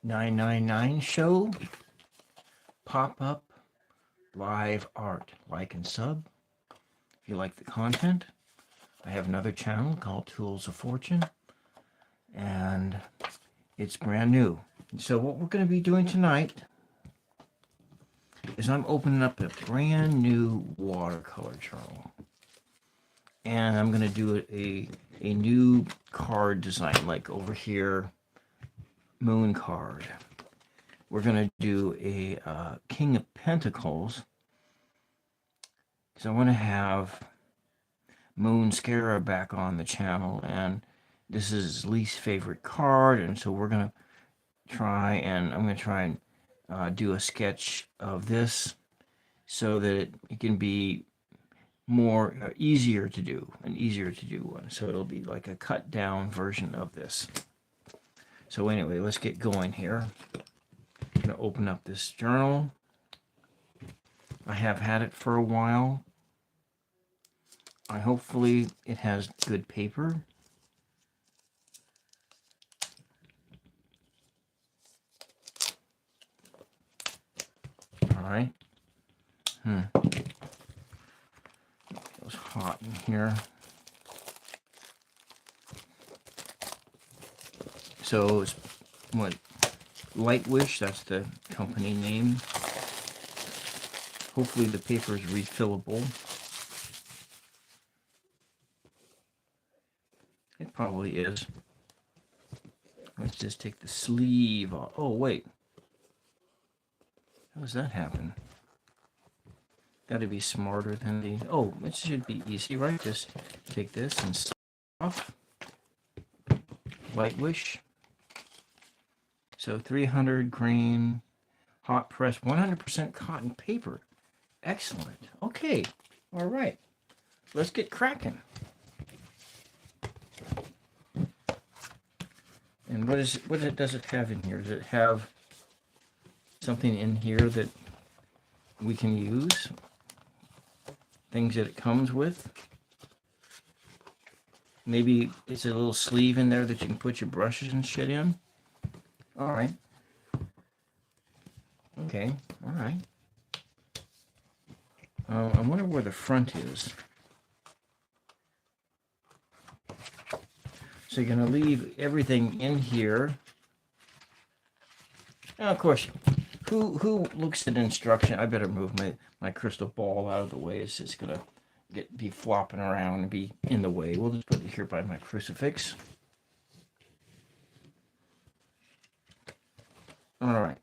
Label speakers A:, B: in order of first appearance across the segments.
A: 999 show, pop-up, live art. Like and sub if you like the content. I have another channel called Tools of Fortune, and it's brand new. So what we're going to be doing tonight is I'm opening up a brand new watercolor journal. And I'm going to do a new card design, like over here, moon card. We're going to do a King of Pentacles, because I want to have Moon Scarab back on the channel, and this is his least favorite card, and so we're going to try, and I'm going to try and do a sketch of this so that it can be more easier to do, an easier to do one. So it'll be like a cut down version of this. So anyway, let's get going here. I'm going to open up this journal. I have had it for a while. Hopefully it has good paper. All right. It was hot in here. So it's what? Lightwish, that's the company name. Hopefully the paper is refillable. It probably is. Let's just take the sleeve off. Oh, wait. How does that happen? Got to be smarter than the... Oh, it should be easy, right? Just take this and off. Lightwish. So 300 grain hot press 100% cotton paper. Excellent. Okay. All right. Let's get cracking. And what does it have in here? Does it have something in here that we can use? Things that it comes with? Maybe it's a little sleeve in there that you can put your brushes and shit in? All right. Okay. All right. I wonder where the front is. So you're going to leave everything in here. Now, of course, who looks at instruction? I better move my crystal ball out of the way. It's just going to be flopping around and be in the way. We'll just put it here by my crucifix. All right.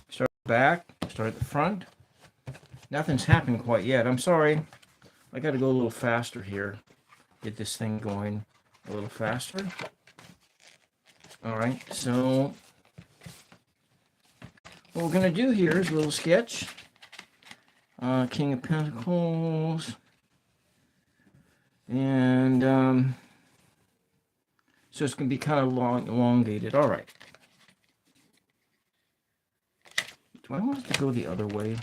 A: Start back, start at the front. Nothing's happened quite yet. I'm sorry. I got to go a little faster here. Get this thing going a little faster. All right, so what we're going to do here is a little sketch. King of Pentacles. And so it's going to be kind of elongated. All right. Do I want it to go the other way?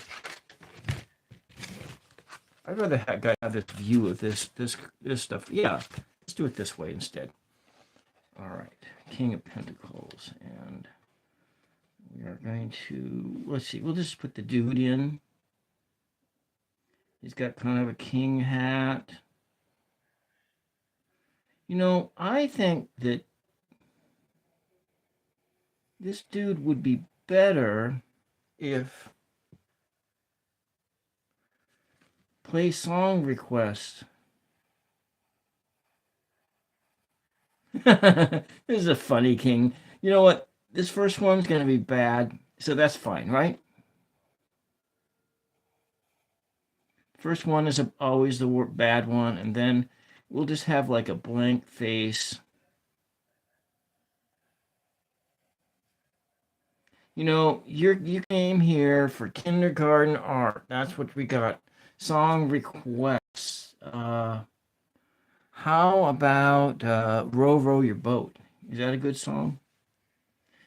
A: I'd rather have this view of this stuff. Yeah, let's do it this way instead. All right, King of Pentacles, and we are going to, let's see, we'll just put the dude in. He's got kind of a king hat. You know, I think that this dude would be better if play song request. This is a funny king. You know what? This first one's going to be bad, so that's fine, right? First one is always the bad one, and then we'll just have like a blank face. You know, you came here for kindergarten art. That's what we got. Song requests. How about Row, Row Your Boat? Is that a good song?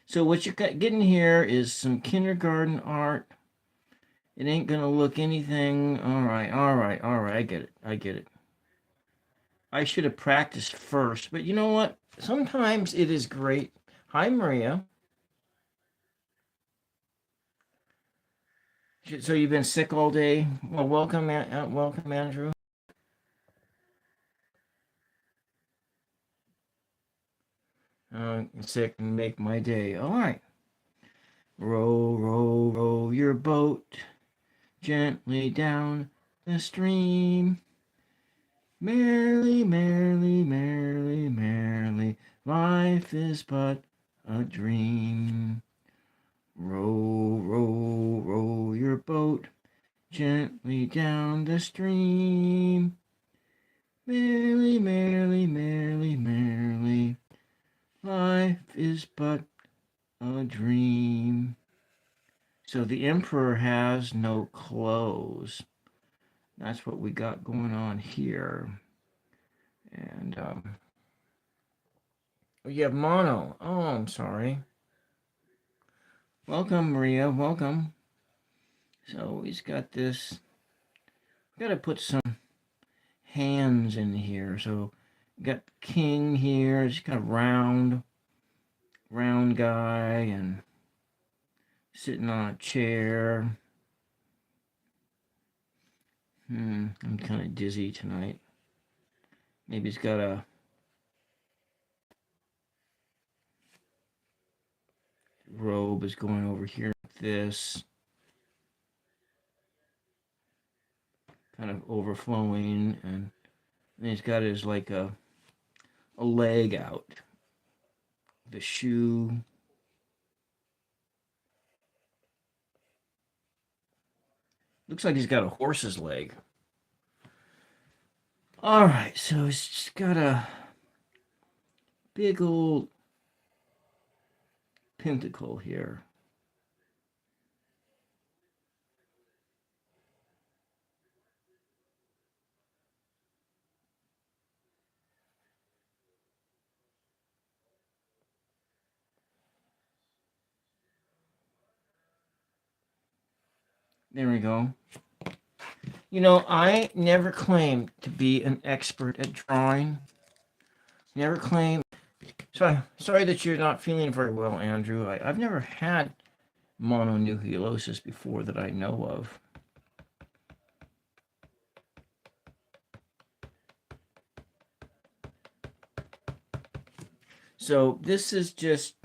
A: So what you're getting here is some kindergarten art It ain't gonna look anything. All right, all right, all right. I get it. I get it. I should have practiced first, but you know what? Sometimes it is great. Hi, Maria. So you've been sick all day? Well, welcome, welcome, Andrew. Sick and make my day. All right. Row, row, row your boat gently down the stream. Merrily, merrily, merrily, merrily, life is but a dream. Row, row, row your boat gently down the stream. Merrily, merrily, merrily, merrily, life is but a dream. So the emperor has no clothes. That's what we got going on here. And you have mono. Oh, I'm sorry. Welcome, Maria. Welcome. So he's got this. Got to put some hands in here. So got king here. It's kind of round guy, and sitting on a chair. I'm kind of dizzy tonight. Maybe he's got a robe is going over here like this, kind of overflowing, and then he's got his like a leg out, the shoe. Looks like he's got a horse's leg. All right, so he's just got a big old pentacle here. There we go. You know, I never claimed to be an expert at drawing. Never claimed. Sorry that you're not feeling very well, Andrew. I've never had mononucleosis before that I know of. So this is just.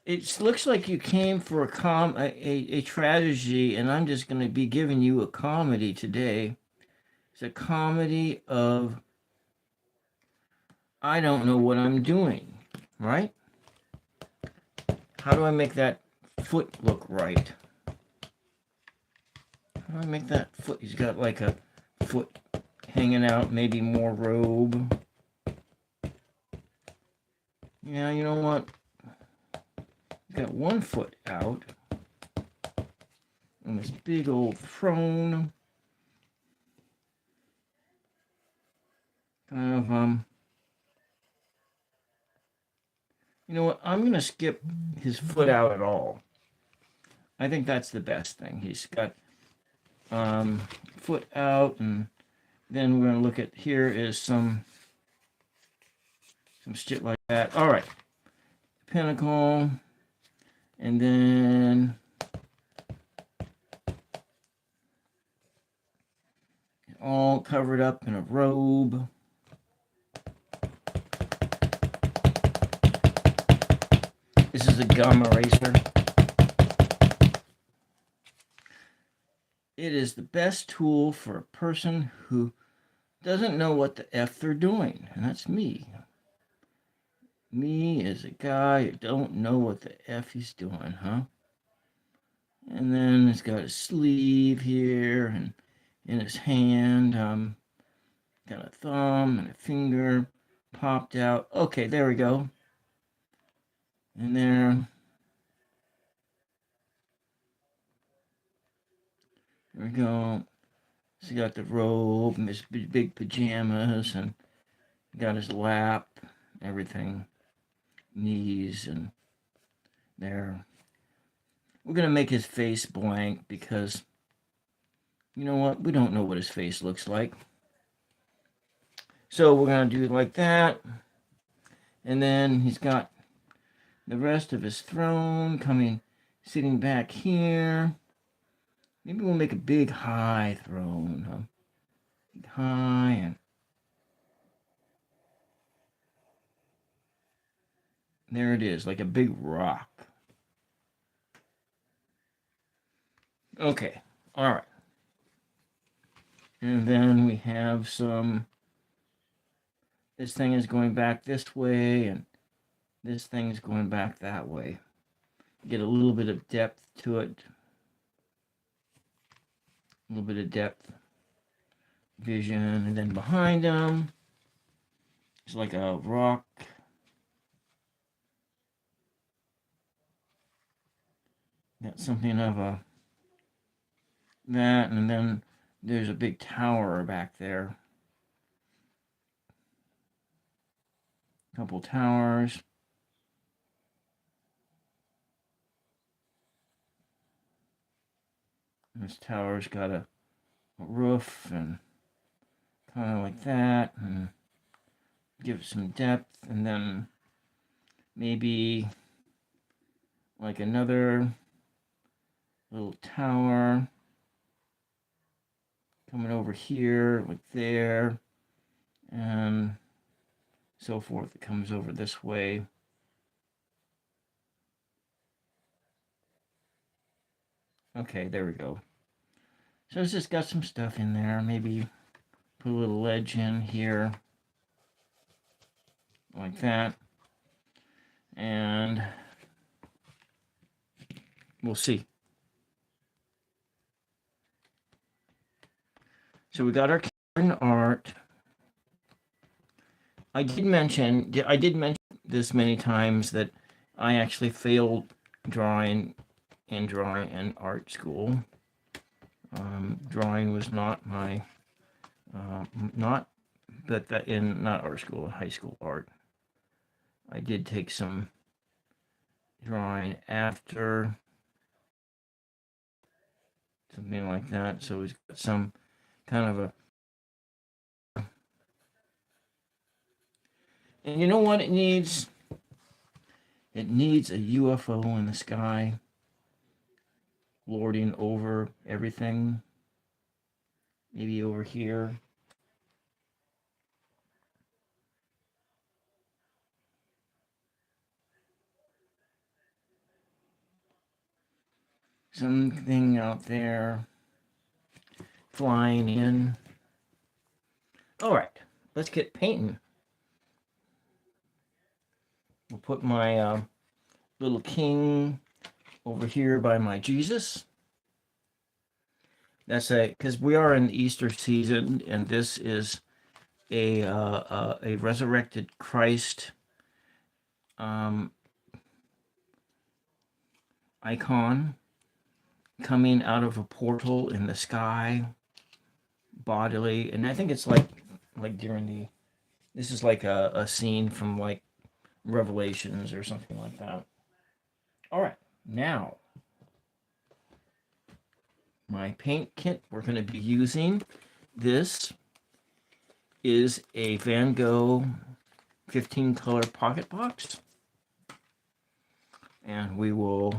A: It looks like you came for a tragedy, and I'm just going to be giving you a comedy today. It's a comedy of I don't know what I'm doing, right? How do I make that foot look right? How do I make that foot? He's got like a foot hanging out, maybe more robe. Yeah, you know what? He's got one foot out on this big old throne. Kind of, you know what? I'm going to skip his foot out at all. I think that's the best thing. He's got foot out, and then we're going to look at here is some shit like that. All right. Pinnacle. And then all covered up in a robe. This is a gum eraser. It is the best tool for a person who doesn't know what the F they're doing. And that's me. Me is a guy who don't know what the F he's doing, huh? And then it's got a sleeve here, and in his hand, got a thumb and a finger popped out. Okay, there we go. And there we go. So he got the robe and his big pajamas, and got his lap, everything, knees, and there. We're gonna make his face blank because You know what? We don't know what his face looks like. So we're going to do it like that. And then he's got the rest of his throne coming, sitting back here. Maybe we'll make a big high throne. Huh? Big high and there it is, like a big rock. Okay, all right. And then we have some, this thing is going back this way, and this thing is going back that way. Get a little bit of depth to it. A little bit of depth, vision, and then behind them, it's like a rock. Got something of a, that, and then there's a big tower back there. Couple towers. This tower's got a roof and kind of like that, and give it some depth, and then maybe like another little tower coming over here, like there, and so forth. It comes over this way. Okay, there we go. So it's just got some stuff in there. Maybe put a little ledge in here, like that. And we'll see. So we got our art. I did mention this many times that I actually failed drawing in art school. Drawing was not my not art school, high school art. I did take some drawing after, something like that. So he's got some kind of a, and you know what it needs? It needs a UFO in the sky, lording over everything. Maybe over here. Something out there flying in. All right, let's get painting. We'll put my little king over here by my Jesus. That's because we are in the Easter season, and this is a resurrected Christ icon coming out of a portal in the sky, bodily, and I think it's like during the, this is like a scene from like Revelations or something like that. All right, now my paint kit we're going to be using. This is a Van Gogh 15 color pocket box. And we will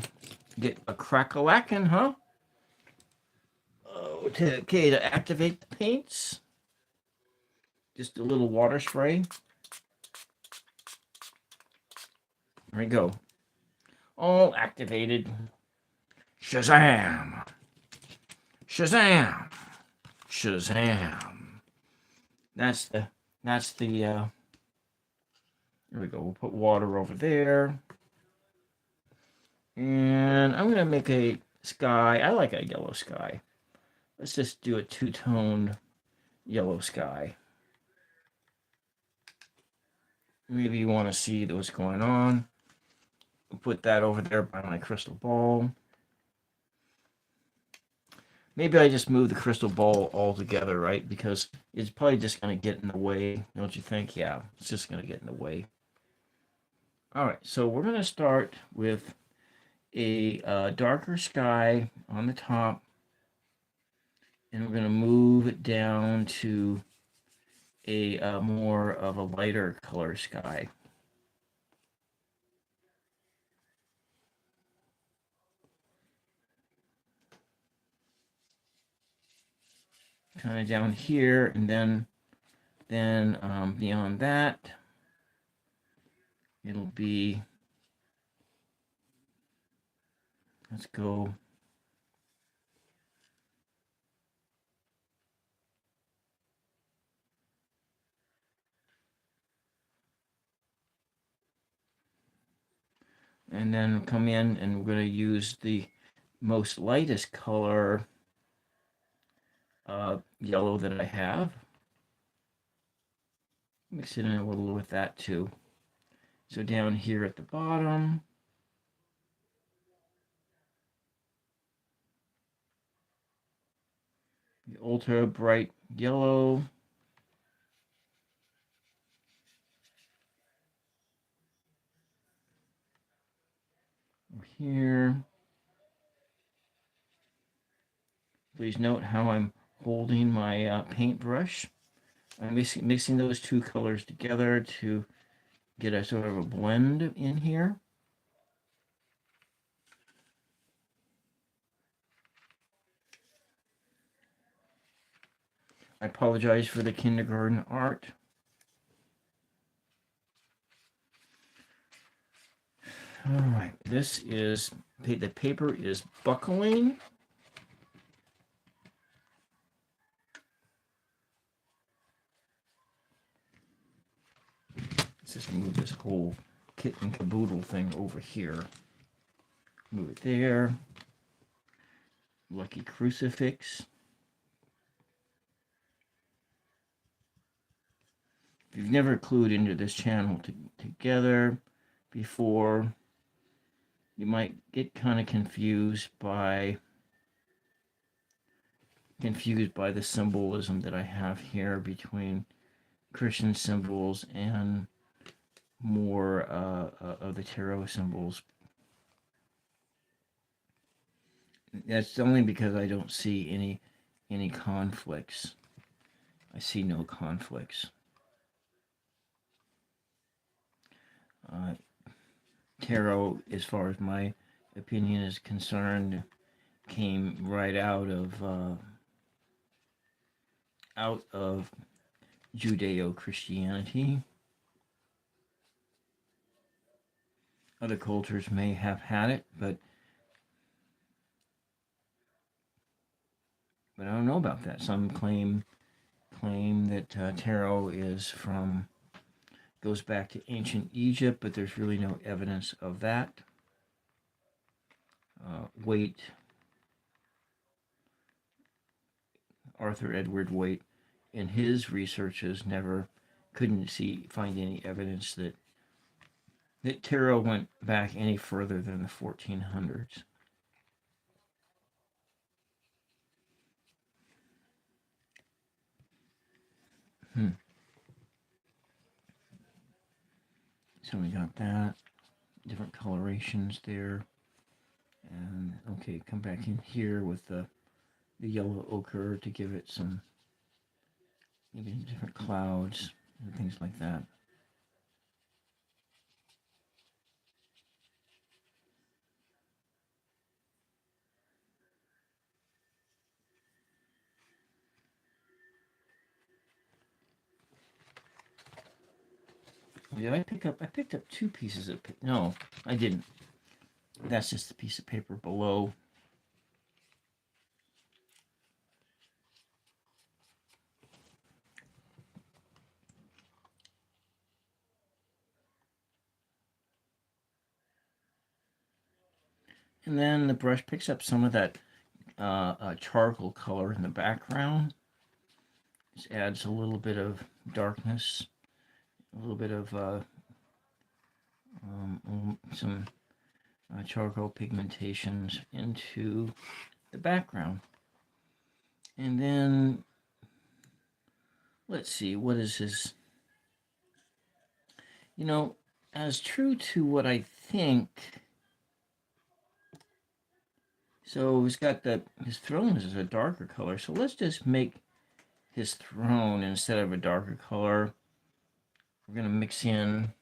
A: get a crack-a-lackin', huh? Oh, to activate the paints. Just a little water spray. There we go. All activated. Shazam! Shazam! Shazam! That's the, there we go. We'll put water over there. And I'm going to make a sky. I like a yellow sky. Let's just do a two-toned yellow sky. Maybe you want to see what's going on. We'll put that over there by my crystal ball. Maybe I just move the crystal ball all together, right? Because it's probably just going to get in the way, don't you think? Yeah, it's just going to get in the way. All right, so we're going to start with a darker sky on the top, And we're going to move it down to a more of a lighter color sky. Kind of down here, and then beyond that, it'll be, let's go, and then come in, and we're going to use the most lightest color yellow that I have. Mix it in a little with that too. So down here at the bottom, the ultra bright yellow. Over here. Please note how I'm holding my paintbrush. I'm mixing those two colors together to get a sort of a blend in here. I apologize for the kindergarten art. All right, this is, the paper is buckling. Let's just move this whole kit and caboodle thing over here. Move it there. Lucky crucifix. If you've never clued into this channel together before, you might get kind of confused by the symbolism that I have here between Christian symbols and more of the tarot symbols. That's only because I don't see any conflicts. I see no conflicts. Tarot, as far as my opinion is concerned, came right out of Judeo-Christianity. Other cultures may have had it, but I don't know about that. Some claim that tarot goes back to ancient Egypt, but there's really no evidence of that. Waite, Arthur Edward Waite, in his researches couldn't find any evidence that tarot went back any further than the 1400s. So we got that, different colorations there. And okay, come back in here with the yellow ochre to give it some, maybe different clouds and things like that. Did I pick up? I picked up two pieces of paper. No, I didn't. That's just the piece of paper below. And then the brush picks up some of that charcoal color in the background. Just adds a little bit of darkness, a little bit of some charcoal pigmentations into the background. And then, let's see, what is his, as true to what I think So he's got his throne is a darker color. So let's just make his throne instead of a darker color. We're gonna mix in.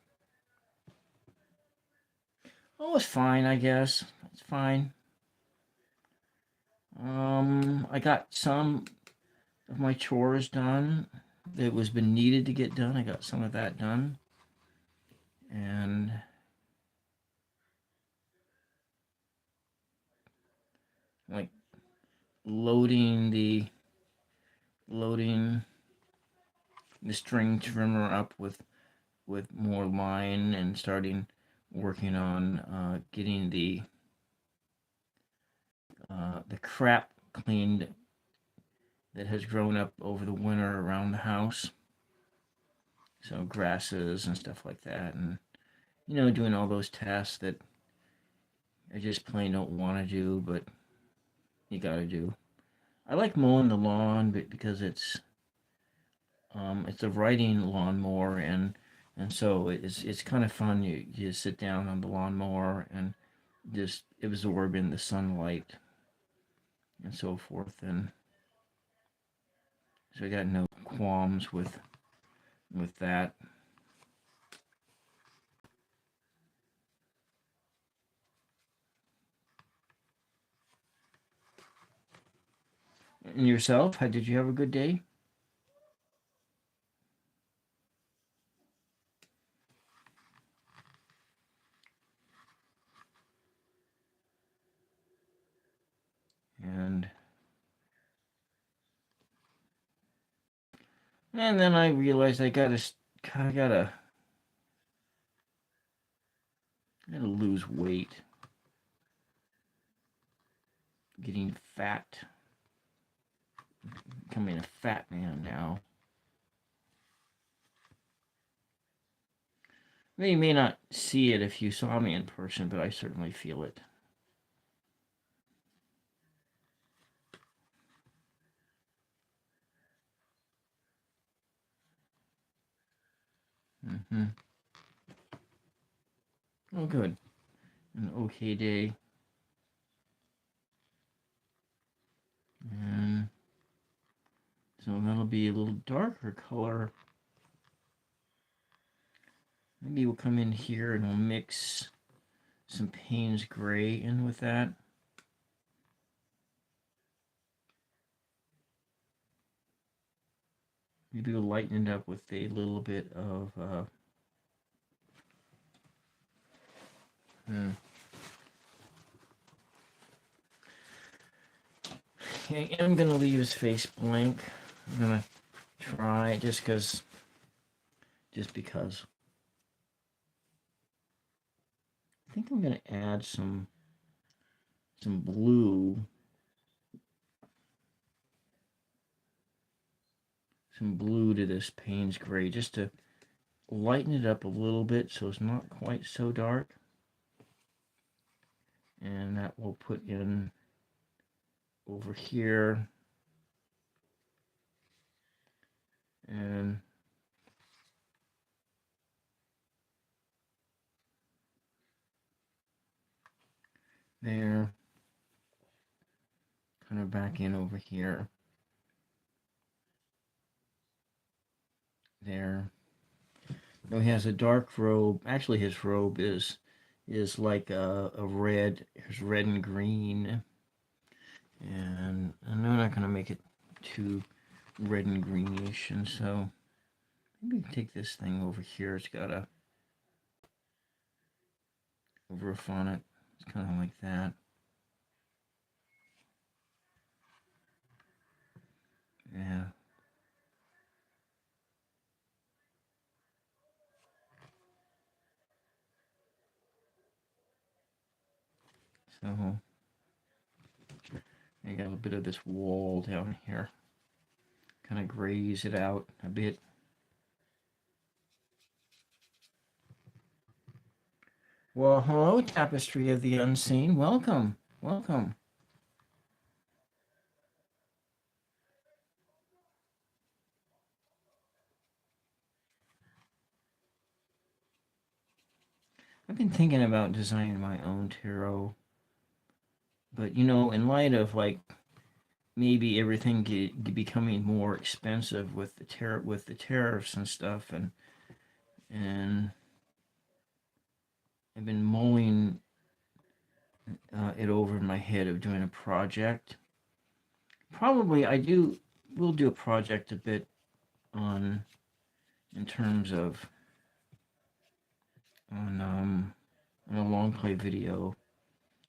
A: Oh, it's fine, I guess. It's fine. I got some of my chores done that was been needed to get done. I got some of that done. And like loading loading the string trimmer up with more line and starting working on getting the crap cleaned that has grown up over the winter around the house. So grasses and stuff like that, and doing all those tasks that I just plain don't want to do, but you got to do. I like mowing the lawn, but because it's a riding lawnmower, and so it's kind of fun. You just sit down on the lawnmower and just absorb in the sunlight and so forth, and so I got no qualms with that. And yourself? How did you have a good day? And and then I realized I gotta lose weight. Getting fat. Becoming a fat man now. Well, you may not see it if you saw me in person, but I certainly feel it. Mm-hmm. Oh, good. An okay day. And so that'll be a little darker color. Maybe we'll come in here and we'll mix some Payne's Gray in with that. Maybe we'll lighten it up with a little bit of okay, I'm gonna leave his face blank. I'm gonna try just because. I think I'm gonna add some blue, to this Payne's Gray just to lighten it up a little bit so it's not quite so dark. And that will put in over here. And there. Kind of back in over here. There. No, he has a dark robe. Actually, his robe is like a red. There's red and green. And I'm not going to make it too red and greenish. And so maybe we can take this thing over here. It's got a roof on it. It's kind of like that. Yeah. So I got a bit of this wall down here. Kind of graze it out a bit. Well, hello, Tapestry of the Unseen. Welcome. Welcome. I've been thinking about designing my own tarot But you know, in light of like maybe everything becoming more expensive with the tariffs and stuff, and I've been mulling it over in my head of doing a project. Probably I do will do a project a bit on in terms of on a long play video.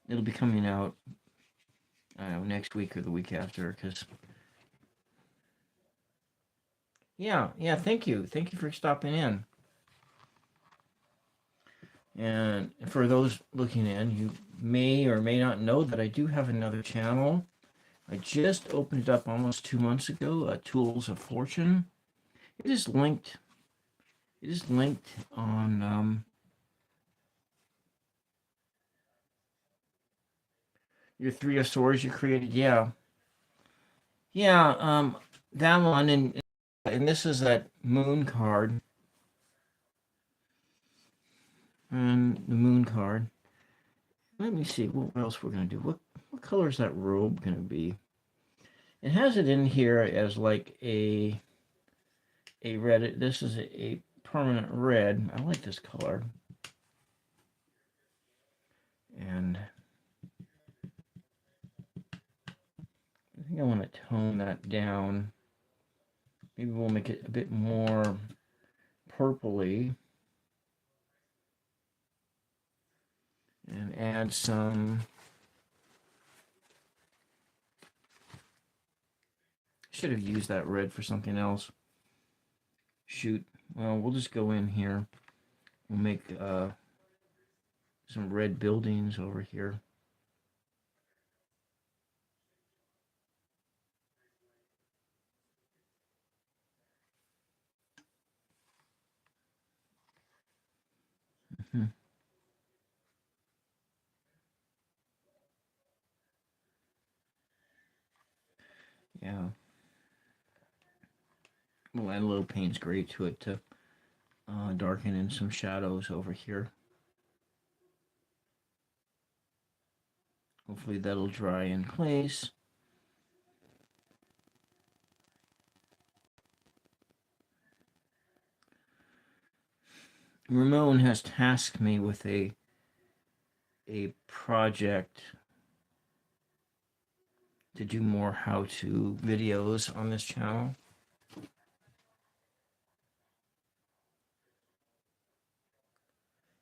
A: It'll be coming out I don't know next week or the week after because yeah, thank you for stopping in. And for those looking in, you may or may not know that I do have another channel. I just opened it up almost 2 months ago, Tools of Fortune. It is linked. It is linked on your Three of Swords you created. Yeah. That one and this is that Moon card and the Moon card. Let me see what else we're gonna do. What color is that robe gonna be? It has it in here as like a red. This is a permanent red. I like this color. And I think I want to tone that down. Maybe we'll make it a bit more purpley. And add some... Should have used that red for something else. Shoot. Well, we'll just go in here. We'll make some red buildings over here. Yeah. We'll add a little Payne's Gray to it to darken in some shadows over here. Hopefully that'll dry in place. Ramon has tasked me with a project to do more how-to videos on this channel.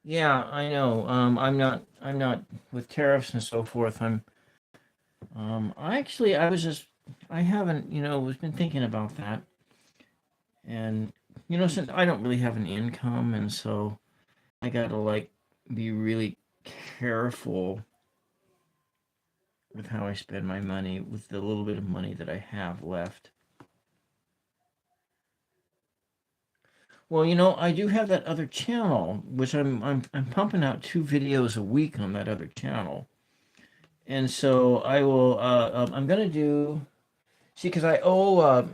A: Yeah, I know. I'm not with tariffs and so forth. I was just, I haven't, was been thinking about that. And, since I don't really have an income, and so I gotta like be really careful with how I spend my money with the little bit of money that I have left. Well, I do have that other channel, which I'm pumping out 2 videos a week on that other channel, and so I will. I'm gonna do. See, because I owe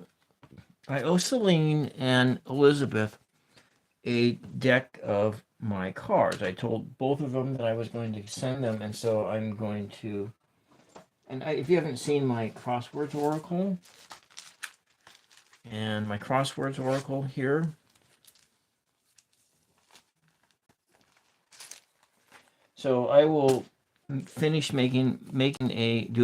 A: Celine and Elizabeth a deck of my cards. I told both of them that I was going to send them, and so I'm going to. And if you haven't seen my crosswords oracle and my crosswords oracle here. So I will finish do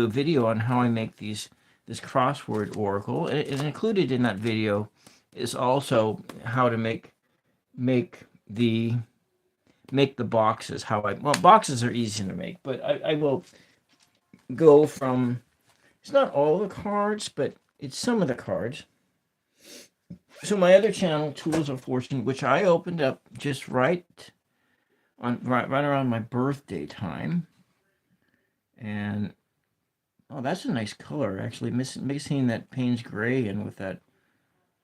A: a video on how I make this crossword oracle. And included in that video is also how to make the boxes. Boxes are easy to make, but I will go from, it's not all the cards, but it's some of the cards. So my other channel, Tools of Fortune, which I opened up just right around my birthday time, and oh, that's a nice color actually, mixing that Payne's Gray in with that.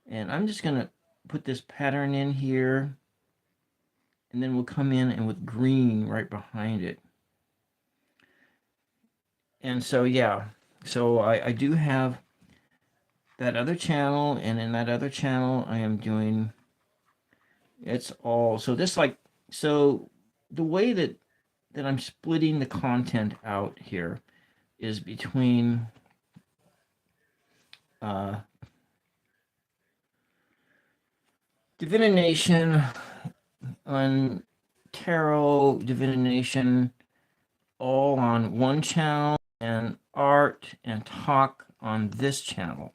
A: And I'm just gonna put this pattern in here, and then we'll come in and with green right behind it. And so yeah, so I do have that other channel, and in that other channel I am doing, it's all, so this like, so the way that I'm splitting the content out here, is between divination on tarot, divination, all on one channel, and art and talk on this channel.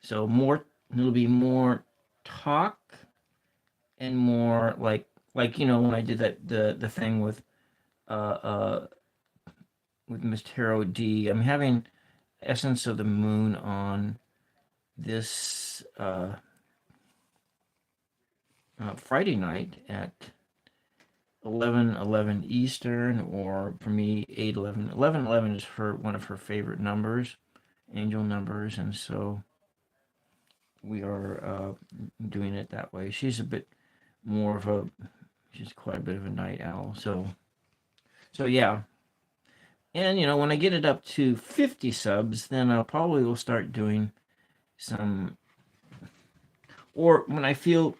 A: So more, it'll be more talk and more like when I did that the thing with Miss Tarot D. I'm having Essence of the Moon on this Friday night at 11:11 Eastern, or for me 8:11. 11:11 is one of her favorite numbers, angel numbers, and so we are doing it that way. She's a bit more of a, she's quite a bit of a night owl. So yeah. And when I get it up to 50 subs, then I'll probably will start doing some, or when I hit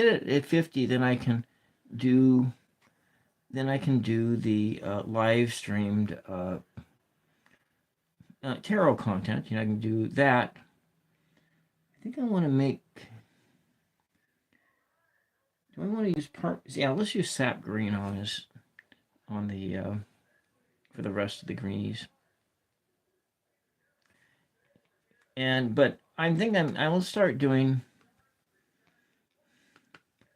A: it at 50, then I can do the live streamed tarot content. I can do that. I think I want to make. Do I want to use Yeah, let's use sap green on the for the rest of the greenies. But I'm thinking I will start doing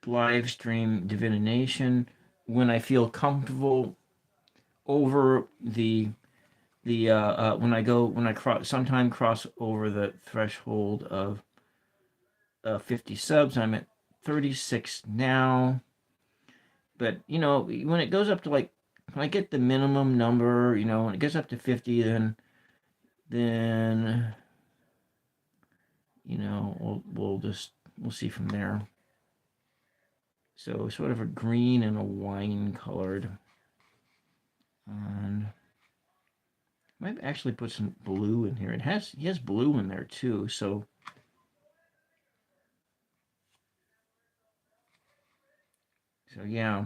A: live stream divination when I feel comfortable over the when I cross over the threshold of 50 subs. I'm at 36 now, but when it goes up to when I get the minimum number, when it gets up to 50, then we'll see from there. So sort of a green and a wine colored, and I might actually put some blue in here. He has blue in there too, so yeah.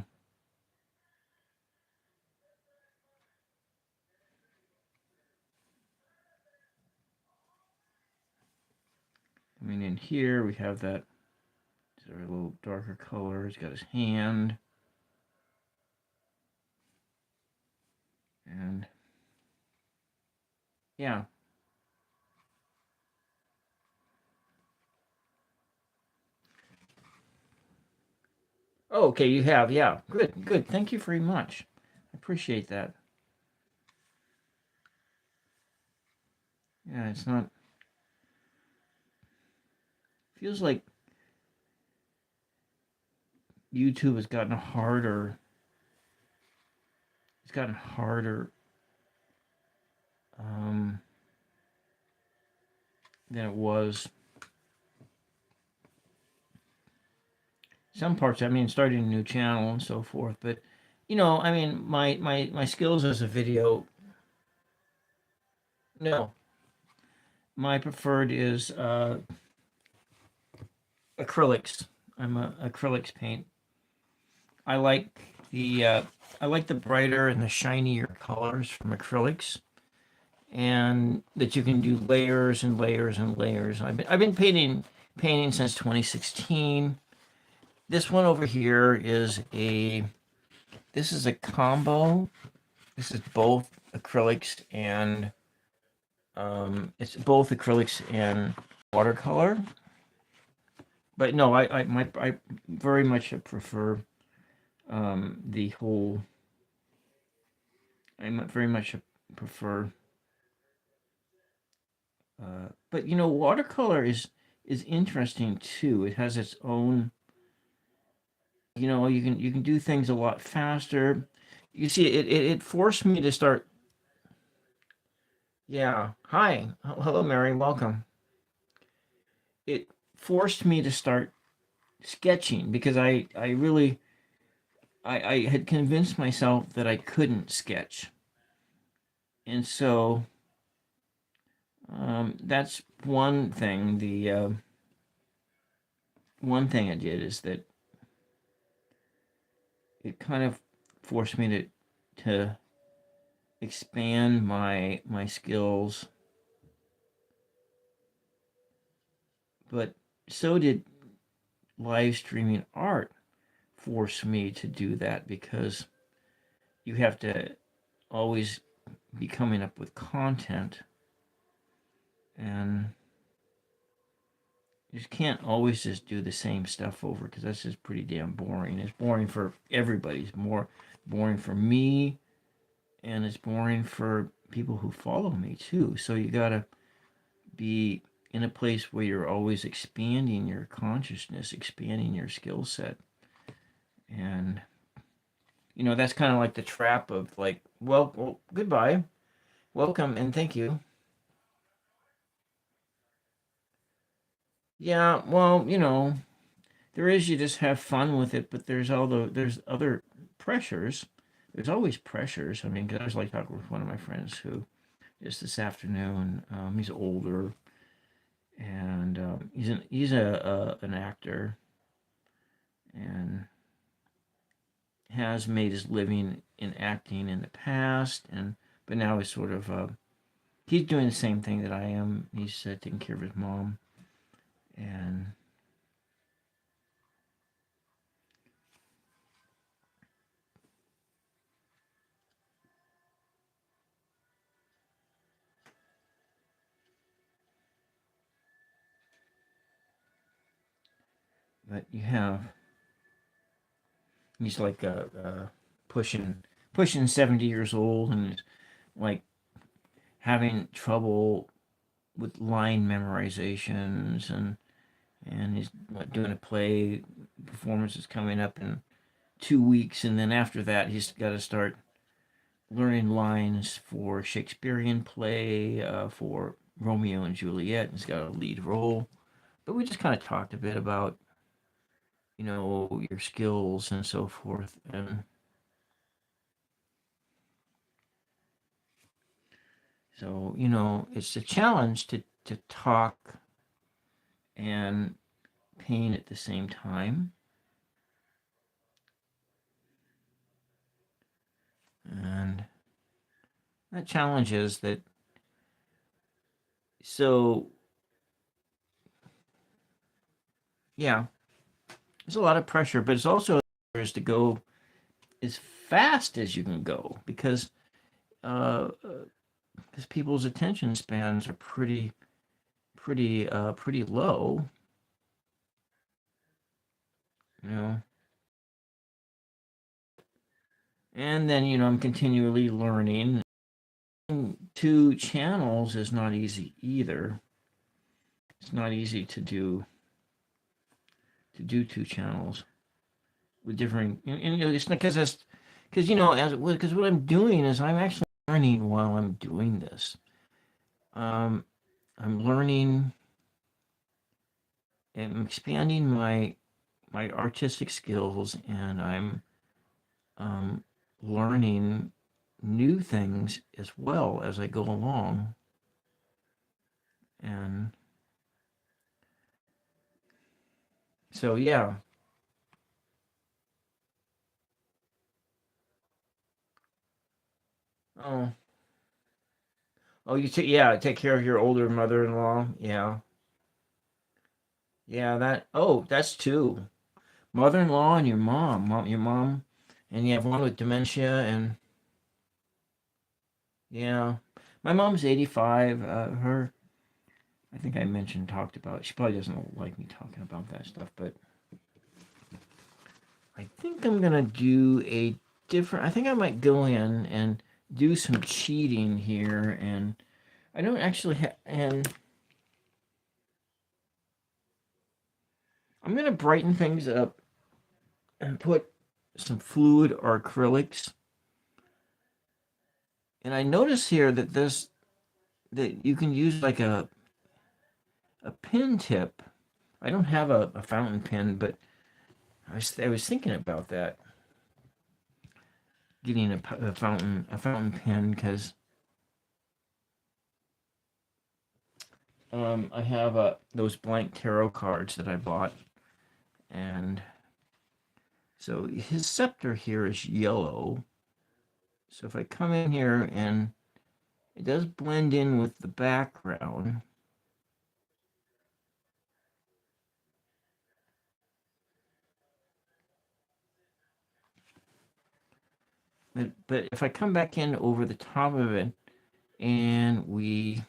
A: I mean, in here we have that sort of a little darker color. He's got his hand, and yeah. Oh, okay, you have, yeah. Good, good. Thank you very much. I appreciate that. Yeah, it's not. Feels like YouTube has gotten harder. It's gotten harder than it was. Some parts, I mean, starting a new channel and so forth, but I mean, my skills as a video. No, my preferred is acrylics. I'm a acrylics paint. I like the brighter and the shinier colors from acrylics, and that you can do layers and layers and layers. I've been painting since 2016. This one over here is a combo. This is both acrylics and it's both acrylics and watercolor. But no, I very much prefer the whole. I very much prefer. But watercolor is interesting too. It has its own. You can do things a lot faster. You see, it forced me to start. Yeah. Hi. Hello, Mary. Welcome. It forced me to start sketching because I really I had convinced myself that I couldn't sketch, and so that's one thing. The one thing I did is that it kind of forced me to expand my skills, but so did live streaming art force me to do that, because you have to always be coming up with content, and you just can't always just do the same stuff over, because that's just pretty damn boring. It's boring for everybody. It's more boring for me, and it's boring for people who follow me too. So you gotta be in a place where you're always expanding your consciousness, expanding your skill set. And that's kind of like the trap of like, well, goodbye, welcome, and thank you. Yeah, well, there is, you just have fun with it, but there's other pressures. There's always pressures. I mean, 'cause I was like talking with one of my friends who just this afternoon. He's older, and he's an actor, and has made his living in acting in the past, and but now he's sort of he's doing the same thing that I am. He's taking care of his mom, and but he's like pushing 70 years old, and like having trouble with line memorizations, and he's doing a play performance is coming up in 2 weeks, and then after that he's got to start learning lines for Shakespearean play, for Romeo and Juliet, and he's got a lead role. But we just kind of talked a bit about your skills and so forth, and so it's a challenge to talk and paint at the same time. And that challenge is that, so yeah, there's a lot of pressure, but it's also is to go as fast as you can go, because people's attention spans are pretty low, you know. And then I'm continually learning. Two channels is not easy either. It's not easy to do two channels with different, and it's not because because what I'm doing is I'm actually learning while I'm doing this. um I'm learning and expanding my artistic skills, and I'm um learning new things as well as I go along. And so yeah. Oh, oh, take care of your older mother-in-law. Yeah. Yeah, that's two. Mother-in-law and your mom, and you have one with dementia, and yeah. My mom's 85. I think I talked about, she probably doesn't like me talking about that stuff, but I think I'm gonna do a different, I think I might go in and do some cheating here, and I don't actually and I'm gonna brighten things up and put some fluid or acrylics. And I notice here that you can use like a pen tip. I don't have a fountain pen, but I was thinking about that, getting a fountain pen, because I have those blank tarot cards that I bought, and so his scepter here is yellow, So if I come in here and it does blend in with the background. But if I come back in over the top of it and we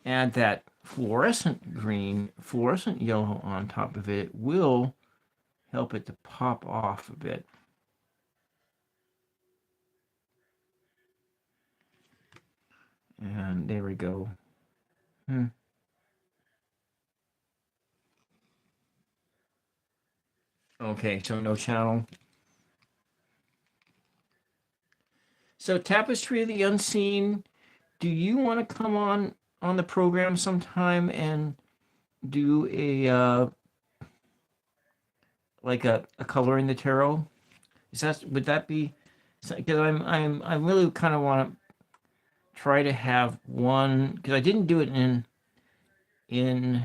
A: add that fluorescent green, fluorescent yellow on top of it, it will help it to pop off a bit. And there we go. Okay, so no channel. So Tapestry of the Unseen, do you want to come on the program sometime and do a like a color in the tarot? Is that would that be? Because I really kind of want to try to have one because I didn't do it in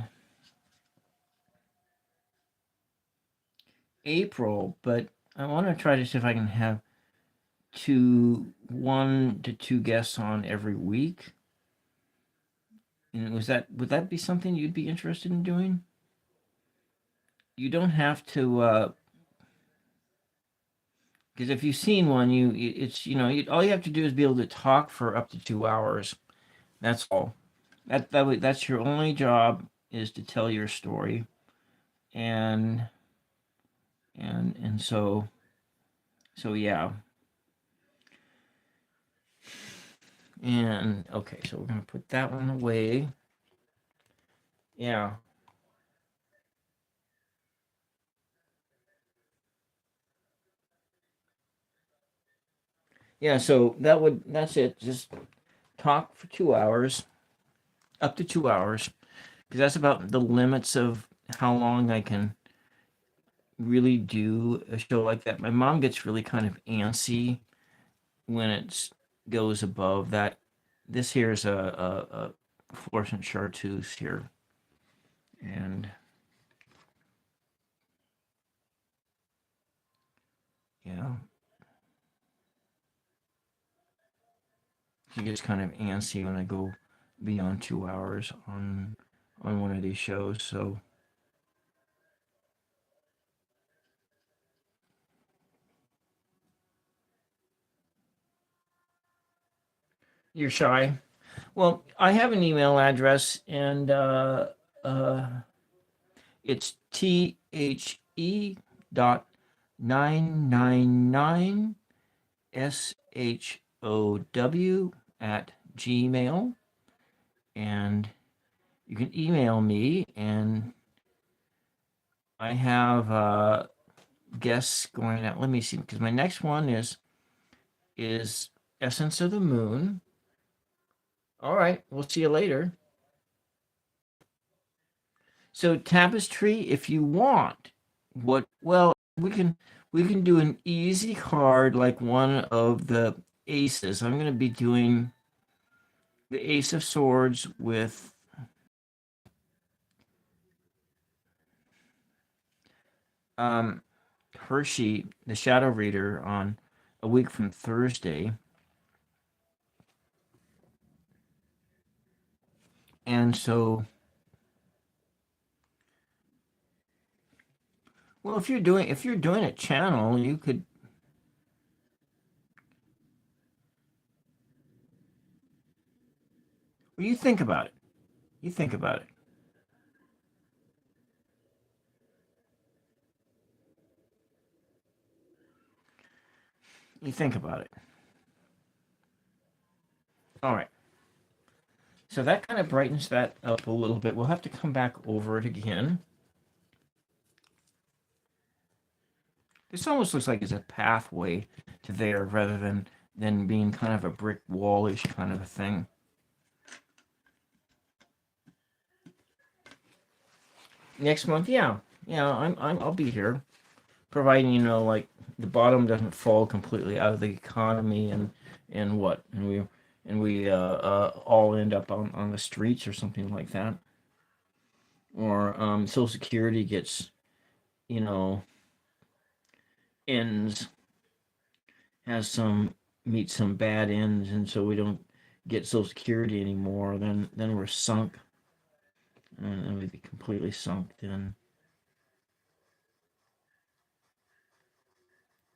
A: April, but I want to try to see if I can have 1 to 2 guests on every week. And would that be something you'd be interested in doing? You don't have to because if you've seen one, it's all you have to do is be able to talk for up to 2 hours. That's all. That's your only job is to tell your story, and so yeah. And okay, so we're gonna put that one away. Yeah. Yeah, so that's it. Just talk for 2 hours, up to 2 hours, because that's about the limits of how long I can really do a show like that. My mom gets really kind of antsy when it goes above that. This here is a fluorescent chartreuse here, and yeah, she gets kind of antsy when I go beyond 2 hours on one of these shows. So you're shy. Well, I have an email address, and uh, it's THE999SHOW and you can email me, and I have guests going out. Let me see, because my next one is Essence of the Moon. All right, we'll see you later. So Tapestry, if you want, well, we can do an easy card like one of the aces. I'm going to be doing the Ace of Swords with um, Hershey, the Shadow Reader, on a week from Thursday. And so, well, if you're doing a channel, you could. Well, you think about it. You think about it. You think about it. All right. So that kind of brightens that up a little bit. We'll have to come back over it again. This almost looks like it's a pathway to there rather than being kind of a brick wallish kind of a thing. Next month, yeah, yeah, I'll be here, providing like the bottom doesn't fall completely out of the economy and we all end up on the streets or something like that, or Social Security gets you know ends has some meet some bad ends, and so we don't get Social Security anymore, then we're sunk, and we'd be completely sunk then.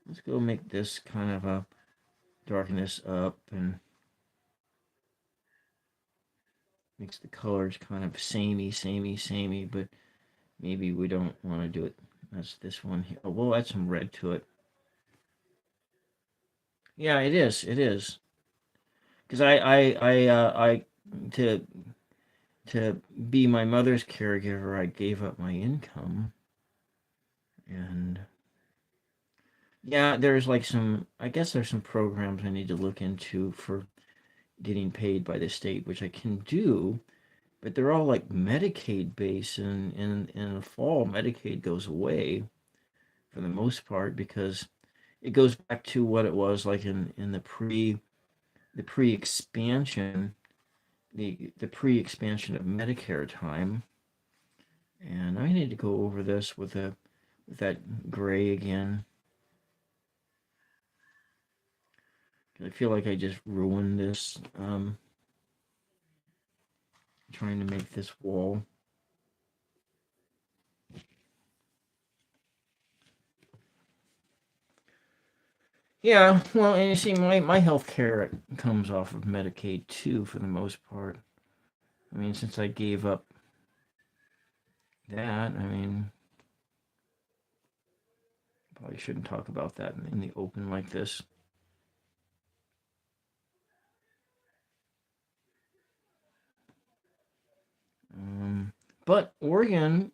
A: Let's go make this kind of a darken this up and makes the colors kind of samey, but maybe we don't want to do it. That's this one here. Oh, we'll add some red to it. Yeah, it is. It is. Because I to to be my mother's caregiver, I gave up my income, and yeah, there's like some. I guess there's some programs I need to look into for getting paid by the state, which I can do, but they're all like Medicaid based, and in the fall, Medicaid goes away for the most part because it goes back to what it was like in the pre expansion the pre expansion of Medicare time. And I need to go over this with that gray again. I feel like I just ruined this trying to make this wall. Yeah, well, and you see, my health care comes off of Medicaid too, for the most part. I mean, since I gave up that, I mean, probably shouldn't talk about that in the open like this. Um, but Oregon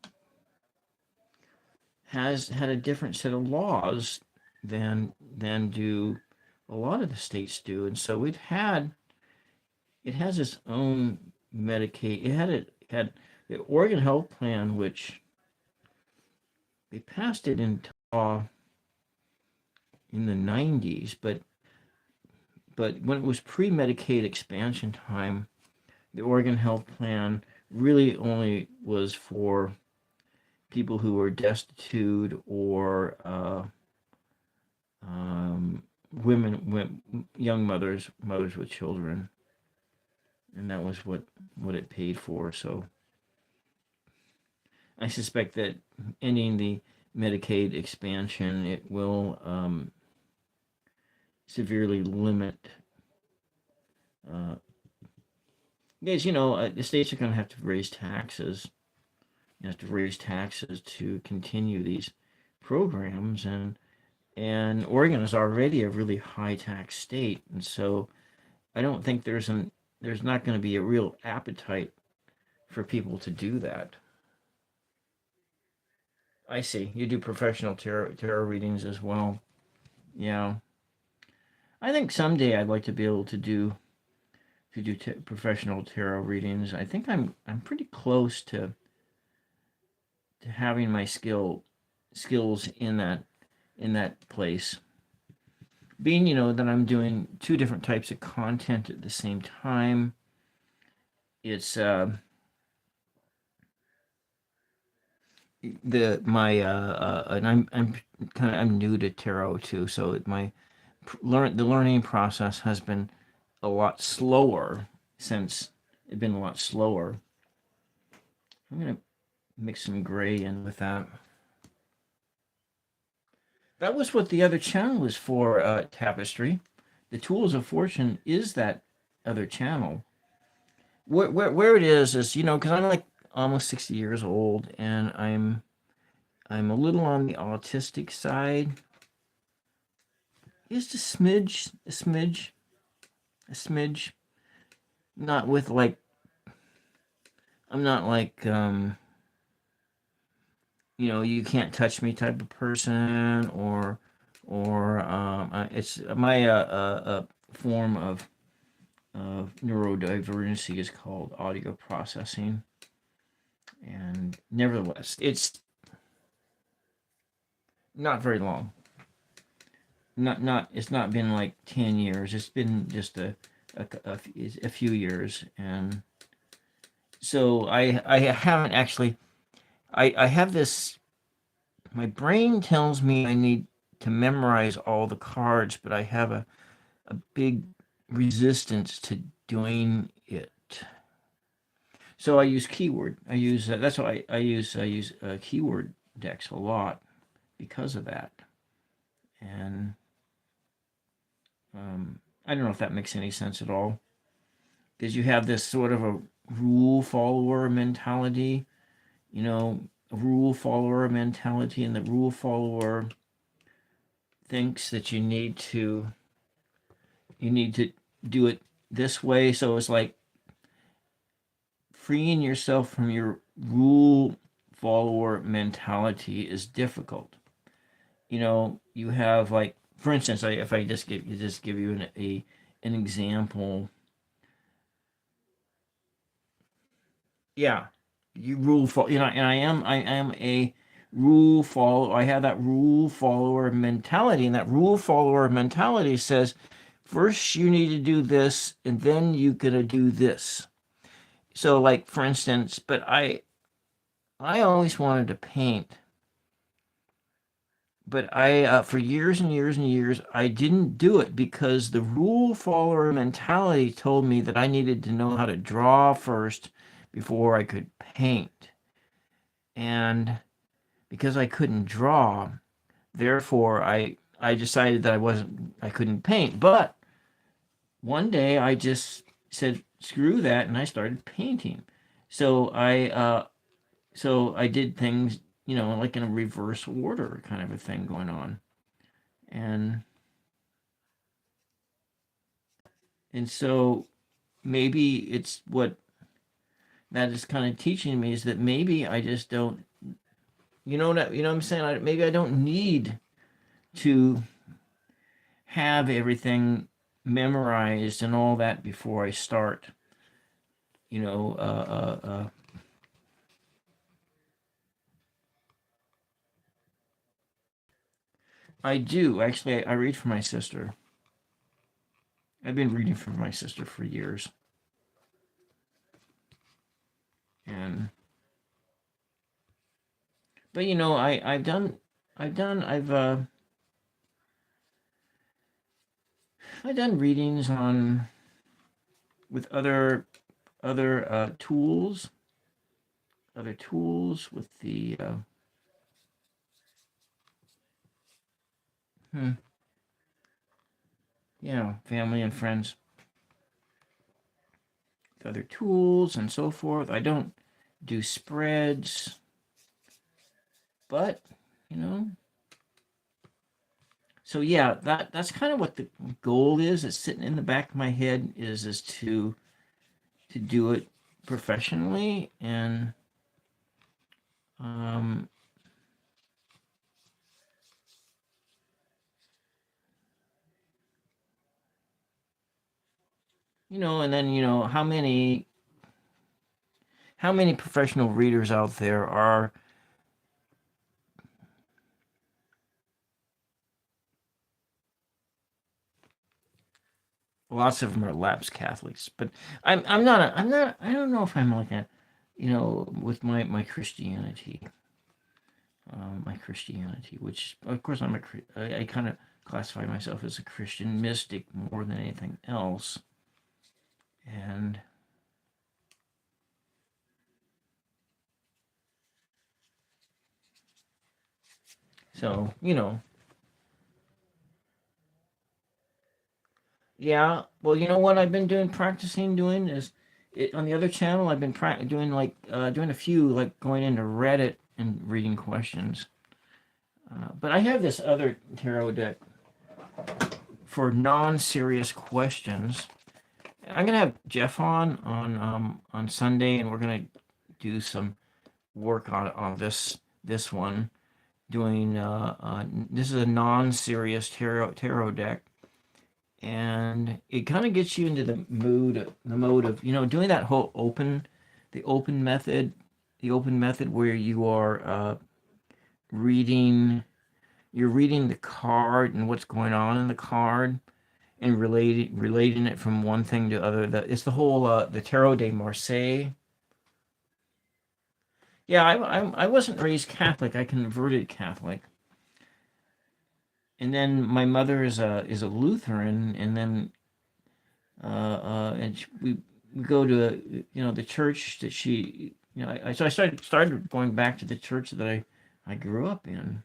A: has had a different set of laws than do a lot of the states do, and so it has its own Medicaid. It had the Oregon Health Plan, which they passed it into law in the 90s, but when it was pre-Medicaid expansion time, the Oregon Health Plan really only was for people who were destitute or young mothers with children, and that was what it paid for. So I suspect that ending the Medicaid expansion, it will severely limit. Uh, Because the states are going to have to raise taxes. You have to raise taxes to continue these programs, and Oregon is already a really high tax state, and so I don't think there's not going to be a real appetite for people to do that. I see. You do professional tarot readings as well. Yeah. I think someday I'd like to be able to do professional tarot readings. I think I'm pretty close to having my skills in that place. Being that I'm doing two different types of content at the same time, it's the my and I'm new to tarot too, so the learning process has been a lot slower since it's been a lot slower. I'm gonna mix some gray in with that. That was what the other channel is for, Tapestry. The Tools of Fortune is that other channel. Where it is because I'm like almost 60 years old, and I'm a little on the autistic side. Just a smidge. Not with like I'm not like you can't touch me type of person, or it's my form of neurodivergency is called audio processing, and nevertheless, it's not very long. Not it's not been like 10 years. It's been just a few years, and so I haven't actually. I have this. My brain tells me I need to memorize all the cards, but I have a big resistance to doing it. So I use keyword. I use that's why I use keyword decks a lot because of that. And I don't know if that makes any sense at all. Because you have this sort of a rule follower mentality, a rule follower mentality, and the rule follower thinks that you need to do it this way. So it's like freeing yourself from your rule follower mentality is difficult. You have, like, for instance, if I just give you an example. Yeah, you rule follow, and I am a rule follower. I have that rule follower mentality, and that rule follower mentality says first you need to do this, and then you're gonna do this. So, like, for instance, but I always wanted to paint, but I for years and years and years I didn't do it because the rule follower mentality told me that I needed to know how to draw first before I could paint. And because I couldn't draw, therefore I decided that I couldn't paint. But one day I just said screw that, and I started painting. So I did things, like in a reverse order kind of a thing going on. And so maybe it's what that is kind of teaching me, is that maybe I just don't, what I'm saying? Maybe I don't need to have everything memorized and all that before I start. You know, uh, uh, uh, I do actually. I read for my sister. I've been reading for my sister for years, and but I've done readings on with other tools with the hmm, family and friends, with other tools and so forth. I don't do spreads, but you know. So yeah, that's kind of what the goal is. It's sitting in the back of my head is to do it professionally, and um, and then how many professional readers out there are. Lots of them are lapsed Catholics, but I don't know if I'm like a, with my Christianity, which of course I kind of classify myself as a Christian mystic more than anything else. And so, yeah, well, you know what I've been practicing doing is on the other channel. I've been doing, like, doing a few, like, going into Reddit and reading questions. But I have this other tarot deck for non-serious questions. I'm gonna have Jeff on Sunday, and we're gonna do some work on this one. Doing this is a non-serious tarot deck, and it kind of gets you into the mode of doing that whole the open method where you are reading you're reading the card and what's going on in the card, and relating it from one thing to other. It's the whole the Tarot de Marseille. Yeah, I wasn't raised Catholic. I converted Catholic, and then my mother is a Lutheran, and then we go to the church that she so I started going back to the church that I grew up in,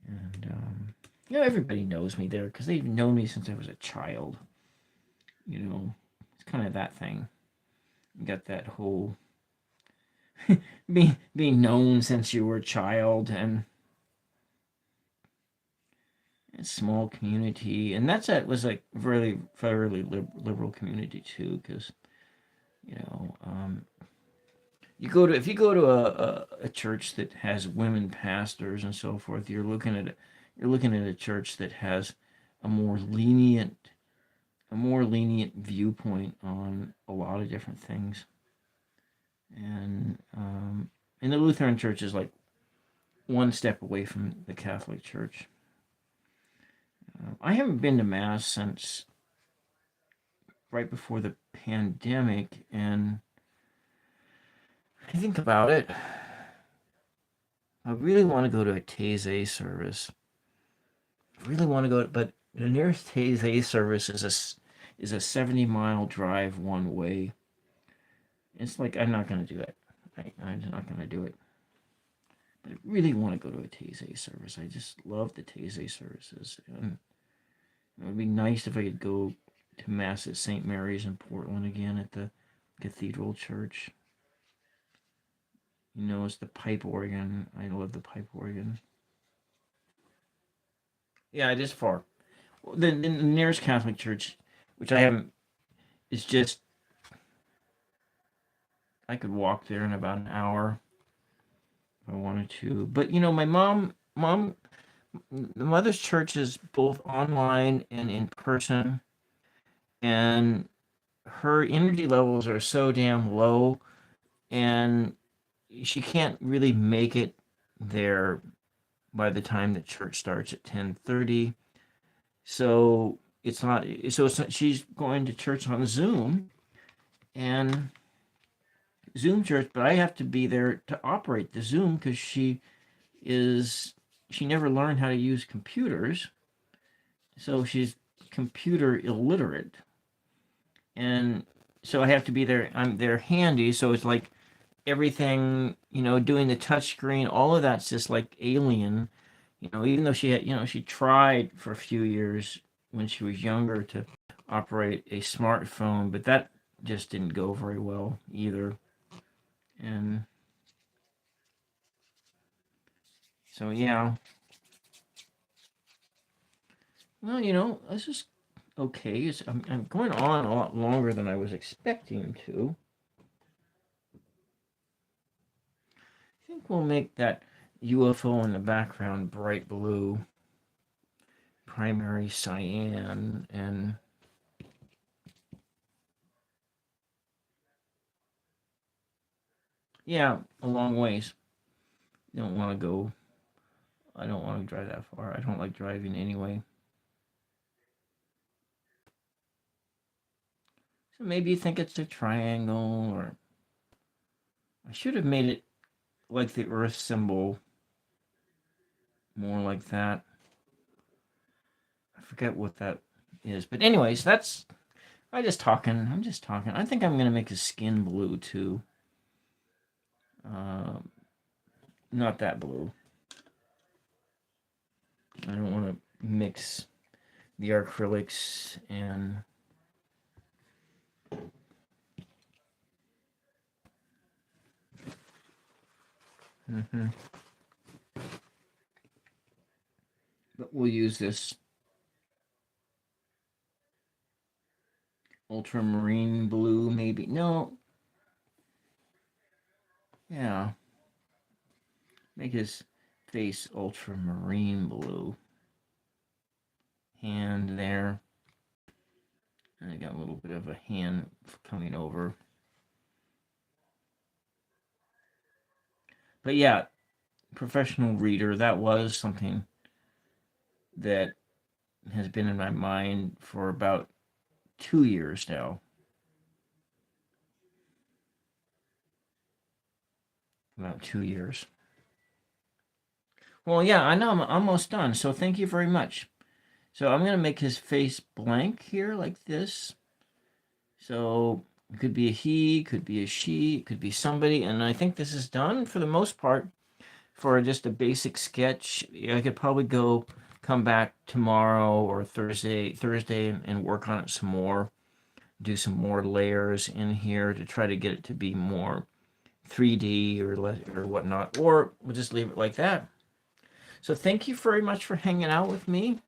A: and everybody knows me there because they've known me since I was a child. It's kind of that thing. You got that whole being known since you were a child, and a small community, and that was like very fairly liberal community too, because you know um, if you go to a church that has women pastors and so forth, you're looking at a church that has a more lenient viewpoint on a lot of different things. And the Lutheran Church is like one step away from the Catholic Church. I haven't been to Mass since right before the pandemic, and I think about it. I really want to go to a Taizé service. I really want to go, but the nearest Taizé service is a 70-mile drive one way. It's like I'm not going to do it. I'm not going to do it. But I really want to go to a Taizé service. I just love the Taizé services, and it would be nice if I could go to Mass at St. Mary's in Portland again at the Cathedral Church. It's the pipe organ. I love the pipe organ. Yeah, it is far. The nearest Catholic church, which I haven't, is just I could walk there in about an hour if I wanted to. But my the mother's church is both online and in person, and her energy levels are so damn low, and she can't really make it there by the time the church starts at 10:30. So she's going to church on Zoom, and Zoom church, but I have to be there to operate the Zoom because she never learned how to use computers, so she's computer illiterate, and so I have to be there. I'm there handy, so it's like everything, doing the touch screen, all of that's just like alien. Even though she tried for a few years when she was younger to operate a smartphone, but that just didn't go very well either. And so, yeah, well, this is okay. I'm going on a lot longer than I was expecting to. I think we'll make that UFO in the background bright blue, primary cyan, and yeah, a long ways. Don't want to go. I don't want to drive that far. I don't like driving anyway. So maybe you think it's a triangle, or I should have made it like the Earth symbol, more like that. I forget what that is, but anyways, I'm just talking. I'm just talking. I think I'm gonna make his skin blue too. Uh, Not that blue. I don't want to mix the acrylics and. Mm-hmm. But we'll use this ultramarine blue, maybe. No, yeah. Make his face ultramarine blue. Hand there. And I got a little bit of a hand coming over. But yeah, professional reader, that was something that has been in my mind for about 2 years now. About 2 years. Well, yeah, I know I'm almost done. So thank you very much. So I'm going to make his face blank here like this. So it could be a he, could be a she, it could be somebody. And I think this is done for the most part for just a basic sketch. I could probably come back tomorrow or Thursday and work on it some more. Do some more layers in here to try to get it to be more 3D or whatnot. Or we'll just leave it like that. So thank you very much for hanging out with me.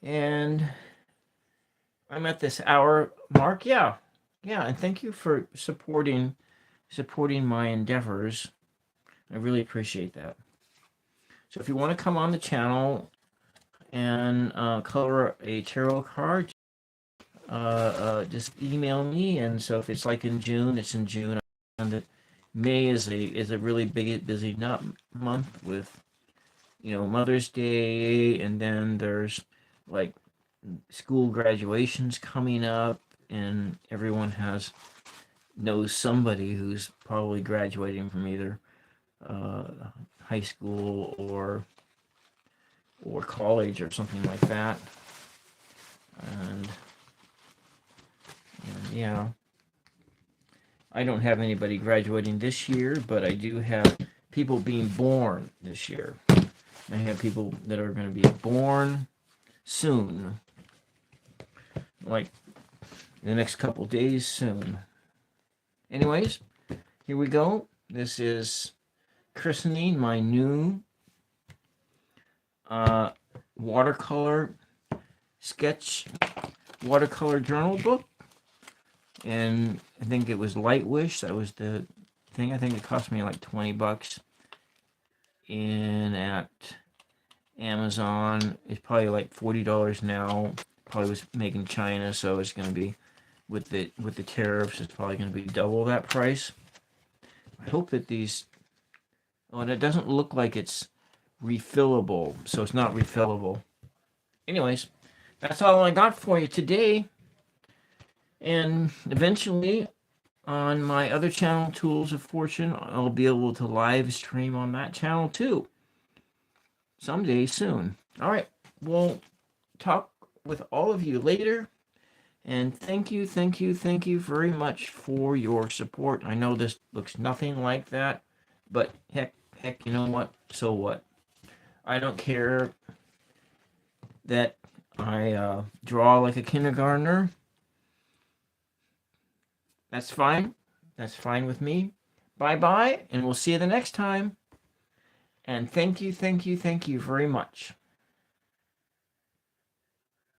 A: And I'm at this hour mark. Yeah. Yeah, and thank you for supporting my endeavors. I really appreciate that. So if you want to come on the channel and color a tarot card, just email me. And so if it's like in June, it's in June. And May is a really busy not month with Mother's Day, and then there's like school graduations coming up, and everyone knows somebody who's probably graduating from either uh, high school or college or something like that. And yeah, I don't have anybody graduating this year, but I do have people being born this year. I have people that are going to be born soon, like in the next couple days soon. Anyways, here we go. This is christening my new watercolor watercolor journal book. And I think it was Light Wish. That was the thing. I think it cost me like $20 in at Amazon. It's probably like $40 now. Probably was made in China, so it's going to be with the tariffs. It's probably going to be double that price. I hope that these. Oh, and it doesn't look like it's refillable, so it's not refillable. Anyways, that's all I got for you today. And eventually, on my other channel, Tools of Fortune, I'll be able to live stream on that channel too. Someday soon. All right. We'll talk with all of you later. And thank you very much for your support. I know this looks nothing like that, but heck, you know what? So what? I don't care that I draw like a kindergartner. That's fine. That's fine with me. Bye-bye, and we'll see you the next time. And thank you very much.